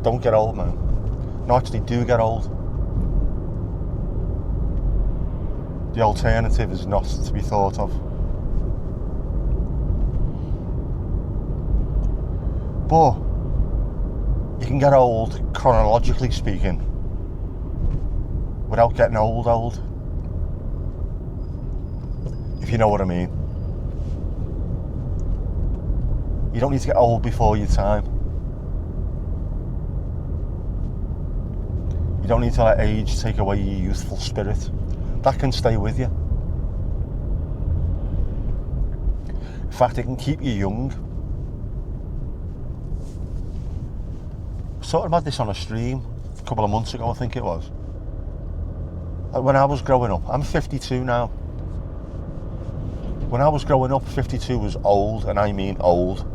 Don't get old, man. No, actually, do get old. The alternative is not to be thought of. But you can get old, chronologically speaking, without getting old. If you know what I mean. You don't need to get old before your time. You don't need to let age take away your youthful spirit. That can stay with you. In fact, it can keep you young. I was talking about this on a stream a couple of months ago, I think it was. When I was growing up, I'm 52 now. When I was growing up, 52 was old, and I mean old.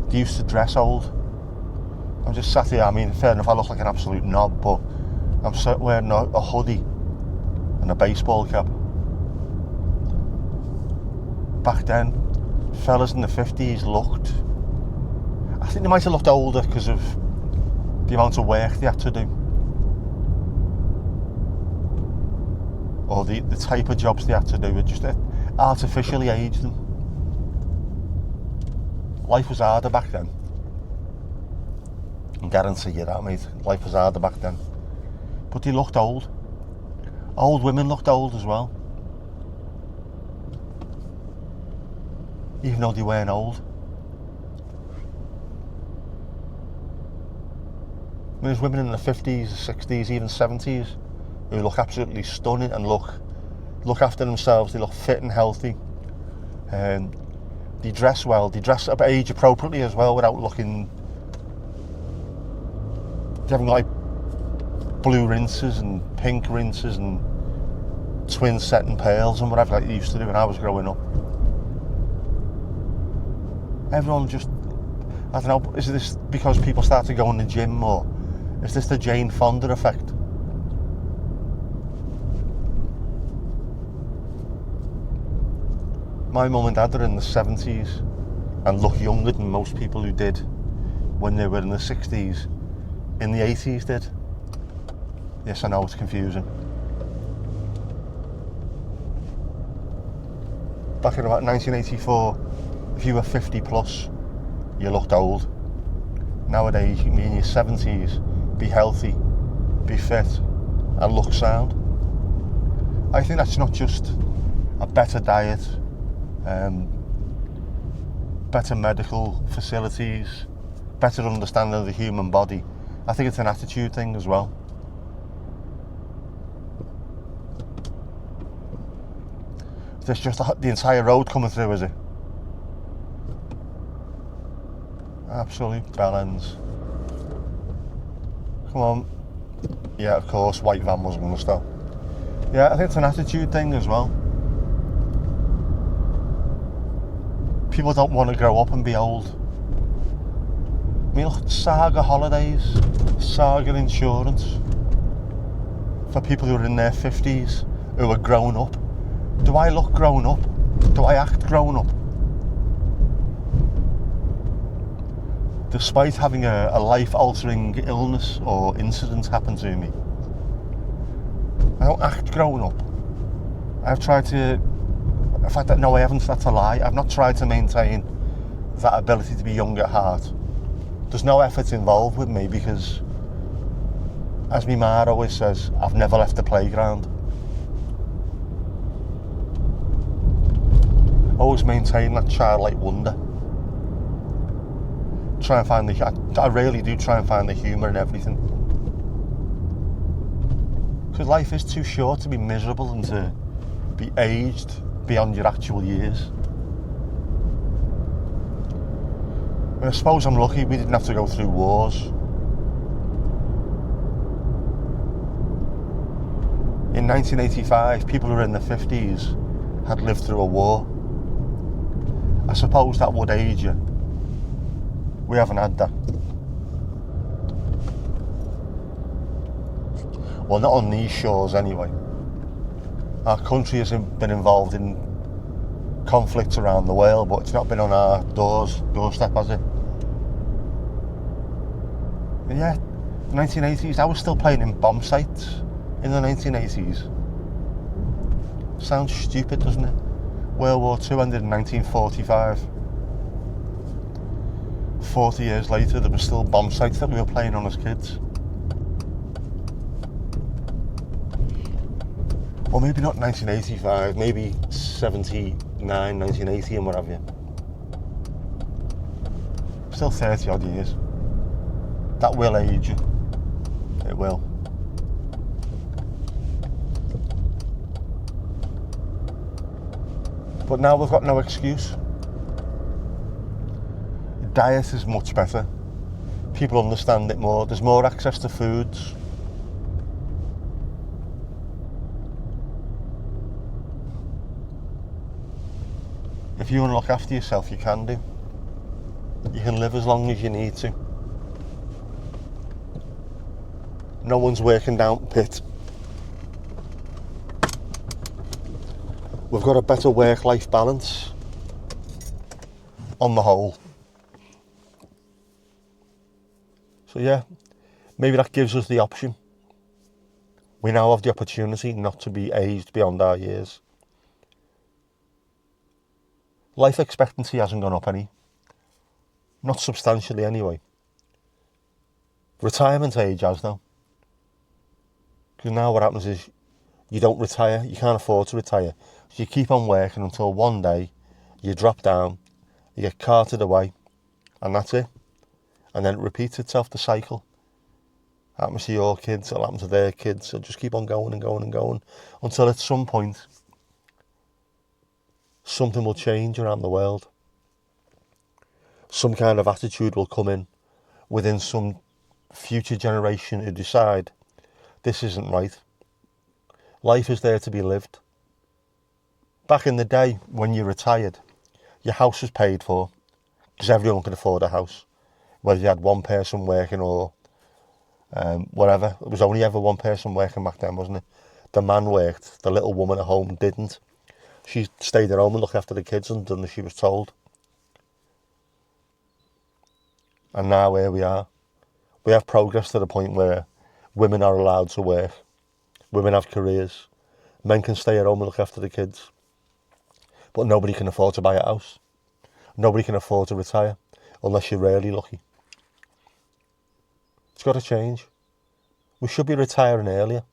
They used to dress old. I'm just sat here, I mean, fair enough, I look like an absolute knob, but I'm wearing a hoodie and a baseball cap. Back then, fellas in the 50s looked... I think they might have looked older because of the amount of work they had to do. Or the type of jobs they had to do. It just artificially aged them. Life was harder back then. I guarantee you that, mate. Life was harder back then. But they looked old. Old women looked old as well. Even though they weren't old. I mean, there's women in the 50s, 60s, even 70s who look absolutely stunning and look after themselves. They look fit and healthy. They dress well. They dress up age appropriately as well without looking... They're having like blue rinses and pink rinses and twin setting pearls and whatever like they used to do when I was growing up. Everyone just... I don't know, is this because people start to go in the gym more? Is this the Jane Fonda effect? My mum and dad are in the 70s and look younger than most people who did when they were in the 60s, in the 80s did. Yes, I know, it's confusing. Back in about 1984, if you were 50 plus, you looked old. Nowadays, you can be in your 70s, be healthy, be fit, and look sound. I think that's not just a better diet, better medical facilities, better understanding of the human body. I think it's an attitude thing as well. There's just the entire road coming through, is it? Absolute bellends. Come on. Yeah, of course, white van wasn't going to stop. Yeah, I think it's an attitude thing as well. People don't want to grow up and be old. I mean, look, Saga holidays, Saga insurance. For people who are in their 50s, who are grown up. Do I look grown up? Do I act grown up? Despite having a life-altering illness or incident happen to me, I don't act grown up. I've tried to... In fact, no, I haven't, that's a lie. I've not tried to maintain that ability to be young at heart. There's no effort involved with me because, as my ma always says, I've never left the playground. Always maintain that childlike wonder. Try and find I really do try and find the humour in everything. Because life is too short to be miserable and to be aged beyond your actual years. And I suppose I'm lucky we didn't have to go through wars. In 1985, people who were in their 50s had lived through a war. I suppose that would age you. We haven't had that. Well, not on these shores anyway. Our country has been involved in conflicts around the world, but it's not been on our doorstep, has it? Yeah, 1980s, I was still playing in bomb sites in the 1980s. Sounds stupid, doesn't it? World War II ended in 1945. 40 years later, there were still bomb sites that we were playing on as kids. Or maybe not 1985, maybe 79, 1980 and what have you. Still 30 odd years. That will age you. It will. But now we've got no excuse. Diet is much better. People understand it more. There's more access to foods. If you want to look after yourself, you can do. You can live as long as you need to. No one's working down pit. We've got a better work-life balance on the whole. So yeah, maybe that gives us the option. We now have the opportunity not to be aged beyond our years. Life expectancy hasn't gone up any. Not substantially anyway. Retirement age has though. Because now what happens is you don't retire, you can't afford to retire. So you keep on working until one day you drop down, you get carted away, and that's it. And then it repeats itself, the cycle. Happens to your kids, it'll happen to their kids. It'll just keep on going and going and going until at some point something will change around the world. Some kind of attitude will come in within some future generation who decide this isn't right. Life is there to be lived. Back in the day when you retired, your house was paid for because everyone could afford a house. Whether you had one person working or whatever. It was only ever one person working back then, wasn't it? The man worked, the little woman at home didn't. She stayed at home and looked after the kids and done as she was told. And now here we are. We have progressed to the point where women are allowed to work. Women have careers. Men can stay at home and look after the kids. But nobody can afford to buy a house. Nobody can afford to retire unless you're really lucky. It's got to change. We should be retiring earlier.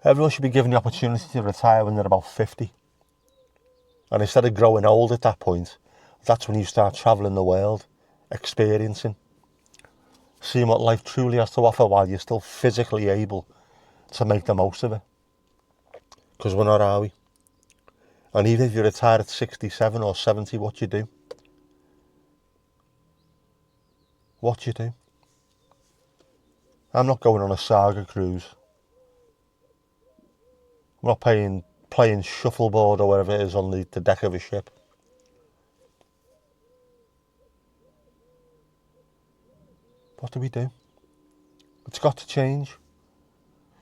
Everyone should be given the opportunity to retire when they're about 50. And instead of growing old at that point, that's when you start travelling the world, experiencing, seeing what life truly has to offer while you're still physically able to make the most of it. Because we're not, are we? And even if you retire at 67 or 70, what you do? What you do? I'm not going on a saga cruise. I'm not playing shuffleboard or whatever it is on the deck of a ship. What do we do? It's got to change.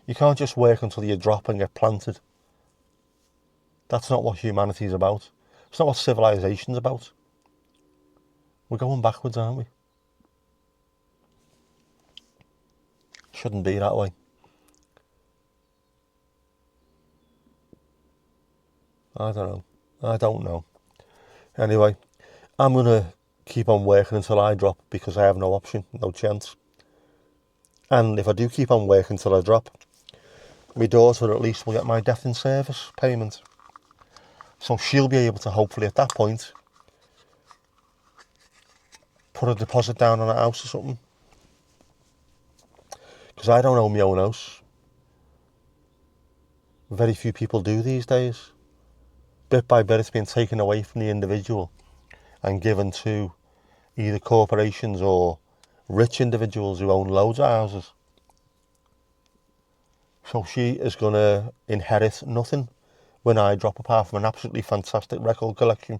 You can't just work until you drop and get planted. That's not what humanity's about. It's not what civilization's about. We're going backwards, aren't we? Shouldn't be that way. I don't know. Anyway, I'm going to keep on working until I drop because I have no option, no chance. And if I do keep on working until I drop, my daughter at least will get my death in service payment. So she'll be able to hopefully at that point put a deposit down on a house or something. Because I don't own my own house. Very few people do these days. Bit by bit it's been taken away from the individual and given to either corporations or rich individuals who own loads of houses. So she is going to inherit nothing when I drop, apart from an absolutely fantastic record collection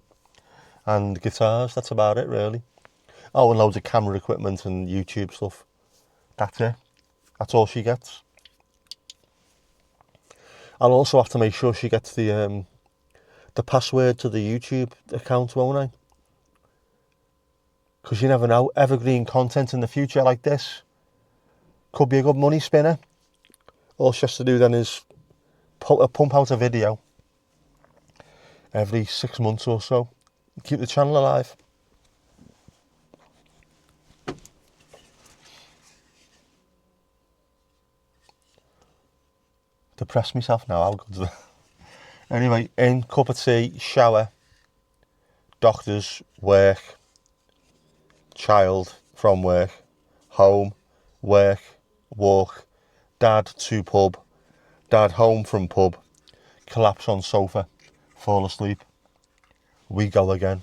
and guitars. That's about it, really. Oh, and loads of camera equipment and YouTube stuff. That's it. That's all she gets. I'll also have to make sure she gets the password to the YouTube account, won't I? Because you never know, evergreen content in the future like this could be a good money spinner. All she has to do then is pump out a video every 6 months or so. Keep the channel alive. Depress myself now, how good's that? Anyway, in, cup of tea, shower, doctors, work, child from work, home, work, walk, dad to pub, dad home from pub, collapse on sofa, fall asleep. We go again.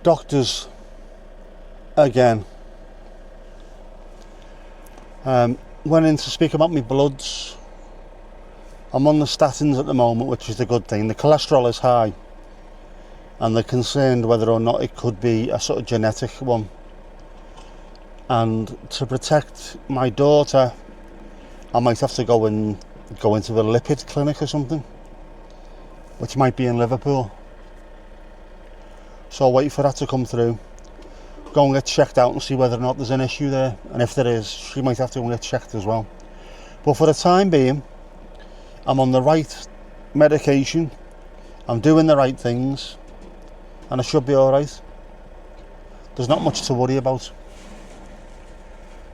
Doctors again. Went in to speak about my bloods. I'm on the statins at the moment, which is the good thing. The cholesterol is high, and they're concerned whether or not it could be a sort of genetic one. And to protect my daughter, I might have to go into a lipid clinic or something, which might be in Liverpool. So I'll wait for that to come through, go and get checked out and see whether or not there's an issue there, and if there is, she might have to go and get checked as well. But for the time being, I'm on the right medication, I'm doing the right things, and I should be alright. There's not much to worry about.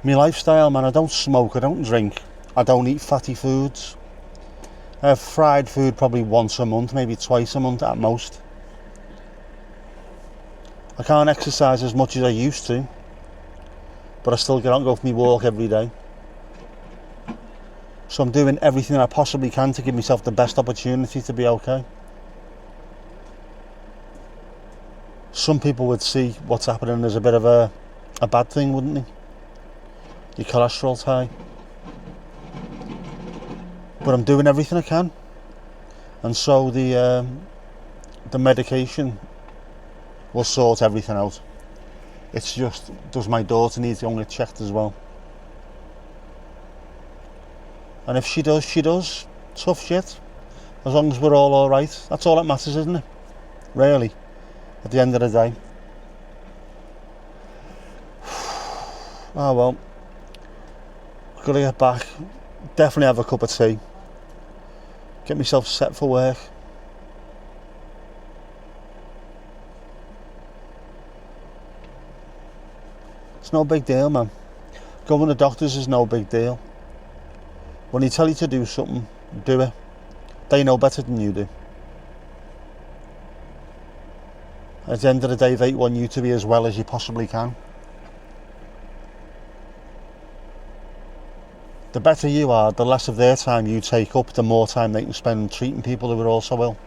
My lifestyle, man, I don't smoke, I don't drink, I don't eat fatty foods. I have fried food probably once a month, maybe twice a month at most. I can't exercise as much as I used to, but I still get out and go for my walk every day. So I'm doing everything I possibly can to give myself the best opportunity to be okay. Some people would see what's happening as a bit of a bad thing, wouldn't they? Your cholesterol's high. But I'm doing everything I can. And so the medication will sort everything out. It's just, does my daughter need to go and get checked as well? And if she does, she does. Tough shit. As long as we're all alright. That's all that matters, isn't it? Really. At the end of the day. Oh well. Gotta get back. Definitely have a cup of tea. Get myself set for work. It's no big deal, man. Going to the doctors is no big deal. When they tell you to do something, do it. They know better than you do. At the end of the day, they want you to be as well as you possibly can. The better you are, the less of their time you take up, the more time they can spend treating people who are also ill.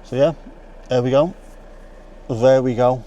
So yeah, there we go. There we go.